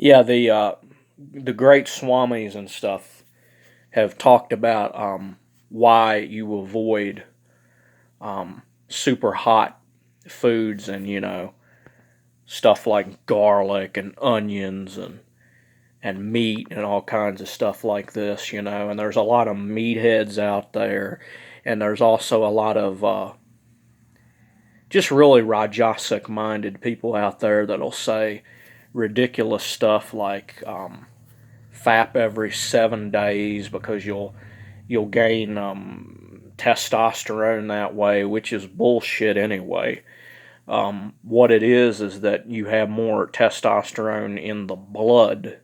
Yeah, the great swamis and stuff have talked about why you avoid super hot foods and stuff like garlic and onions and meat and all kinds of stuff like this, and there's a lot of meatheads out there, and there's also a lot of just really Rajasic minded people out there that'll say ridiculous stuff like fap every 7 days because you'll gain testosterone that way, which is bullshit anyway. What it is that you have more testosterone in the blood,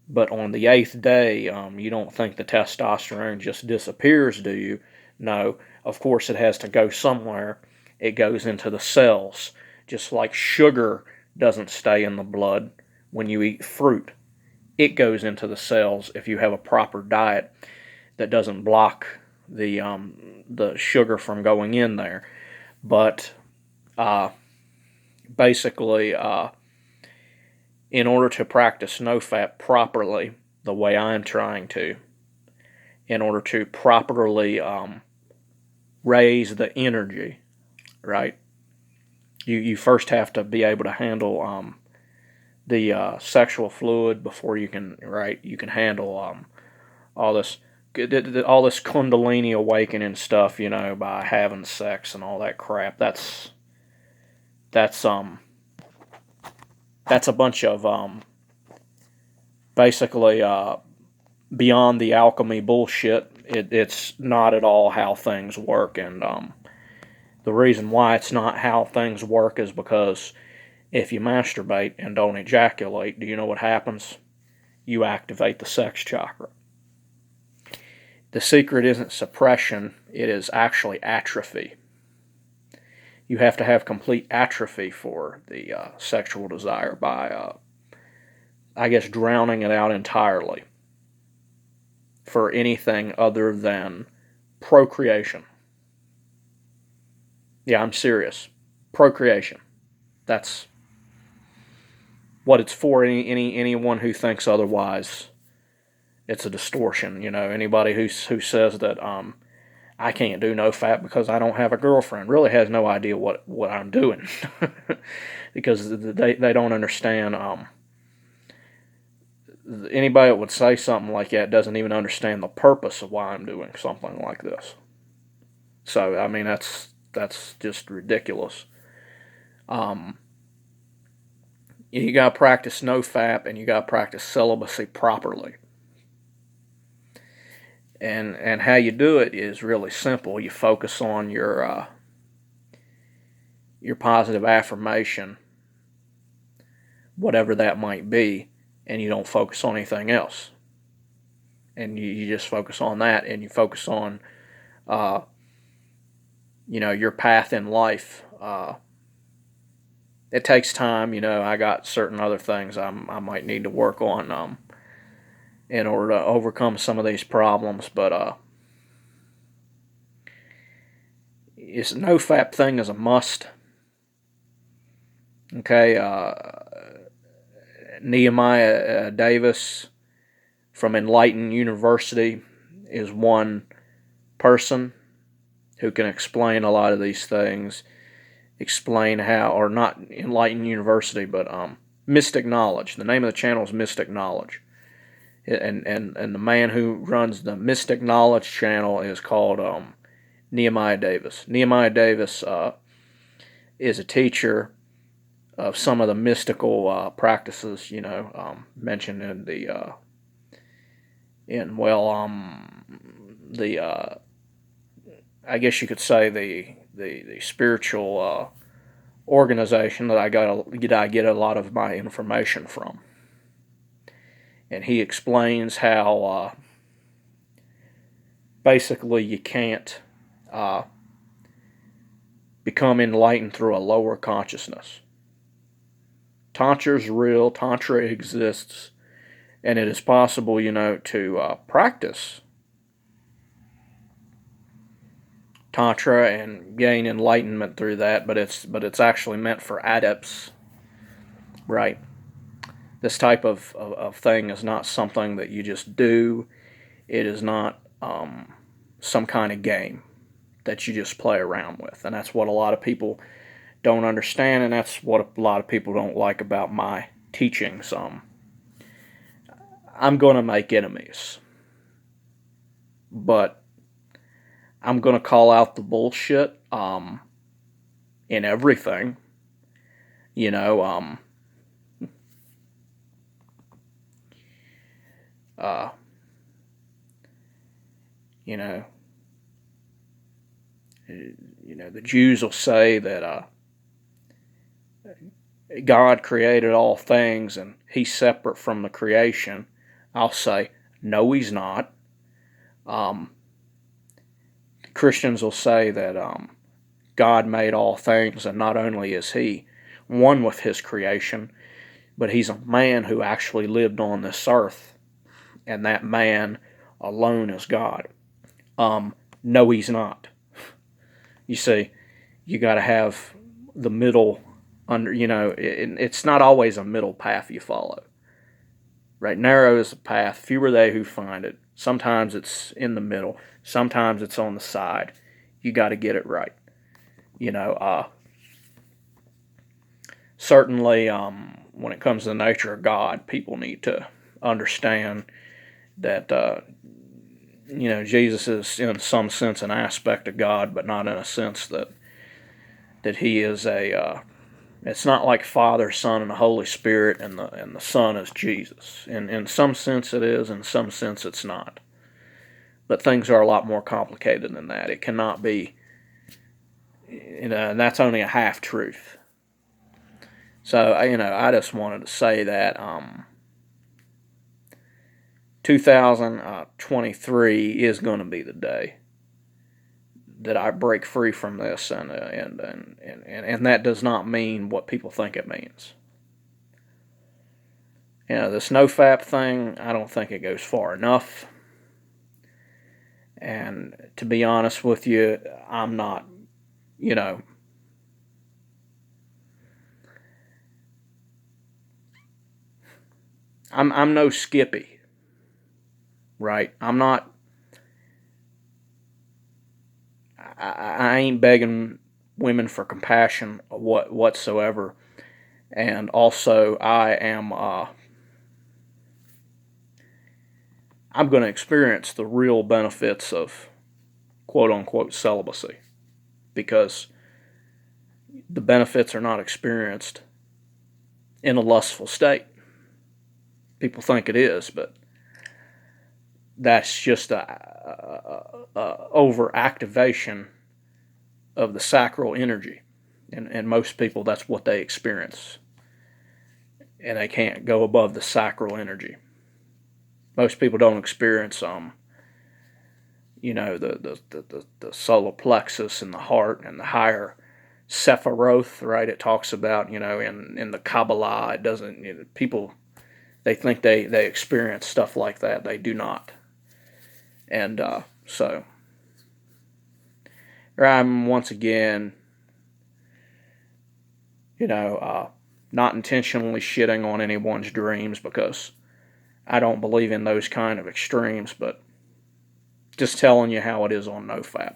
but on the eighth day, you don't think the testosterone just disappears, do you? No, of course it has to go somewhere. It goes into the cells, just like sugar doesn't stay in the blood when you eat fruit. It goes into the cells if you have a proper diet that doesn't block the sugar from going in there. But uh, basically, in order to practice no fap properly, the way I'm trying to, in order to properly raise the energy, right? You first have to be able to handle the sexual fluid before you can handle all this all this kundalini awakening stuff, by having sex and all that crap. That's that's a bunch of basically beyond the alchemy bullshit. It's not at all how things work, and the reason why it's not how things work is because if you masturbate and don't ejaculate, do you know what happens? You activate the sex chakra. The secret isn't suppression, it is actually atrophy. You have to have complete atrophy for the sexual desire by, I guess, drowning it out entirely for anything other than procreation. Yeah, I'm serious. Procreation. That's what it's for. Anyone who thinks otherwise, it's a distortion. Anybody who says that I can't do no fap because I don't have a girlfriend really has no idea what I'm doing because they don't understand. Anybody that would say something like that doesn't even understand the purpose of why I'm doing something like this. So I mean that's just ridiculous. Um, you got to practice no fap and you got to practice celibacy properly. And how you do it is really simple. You focus on your positive affirmation, whatever that might be, and you don't focus on anything else. And you just focus on that, and you focus on uh, your path in life. It takes time. I got certain other things I might need to work on in order to overcome some of these problems, but it's no fap thing is a must. Okay, Nehemiah Davis from Enlighten University is one person who can explain a lot of these things. Explain how, or not Enlighten University, but Mystic Knowledge. The name of the channel is Mystic Knowledge, and the man who runs the Mystic Knowledge channel is called Nehemiah Davis. Nehemiah Davis is a teacher of some of the mystical practices, mentioned in the I guess you could say the spiritual organization that I get a lot of my information from, and he explains how basically you can't become enlightened through a lower consciousness. Tantra is real. Tantra exists, and it is possible, to practice Tantra and gain enlightenment through that. But it's actually meant for adepts, right? This type of thing is not something that you just do. It is not some kind of game that you just play around with. And that's what a lot of people don't understand, and that's what a lot of people don't like about my teachings. I'm going to make enemies, but I'm going to call out the bullshit in everything. You know, uh, you know, the Jews will say that God created all things and He's separate from the creation. I'll say, no, He's not. Christians will say that God made all things, and not only is He one with His creation, but He's a man who actually lived on this earth, and that man alone is God. No, He's not. You see, you got to have the middle under. It's not always a middle path you follow. Right, narrow is the path. Few are they who find it. Sometimes it's in the middle. Sometimes it's on the side. You got to get it right. Certainly, when it comes to the nature of God, people need to understand that Jesus is in some sense an aspect of God, but not in a sense that He is a. It's not like Father, Son, and the Holy Spirit, and the Son is Jesus. In some sense it is, in some sense it's not. But things are a lot more complicated than that. It cannot be, and that's only a half truth. So I just wanted to say that 2023 is going to be the day that I break free from this, and that does not mean what people think it means. This NoFap thing, I don't think it goes far enough. And to be honest with you, I'm not, I'm no Skippy, right? I'm not. I ain't begging women for compassion whatsoever, and also I am. I'm going to experience the real benefits of quote unquote celibacy, because the benefits are not experienced in a lustful state. People think it is, but that's just a overactivation of the sacral energy, and most people, that's what they experience, and they can't go above the sacral energy. Most people don't experience the solar plexus and the heart and the higher Sephiroth, right? It talks about in the Kabbalah. It doesn't. People, they think they experience stuff like that. They do not. And so I'm once again, not intentionally shitting on anyone's dreams, because I don't believe in those kind of extremes, but just telling you how it is on NoFap.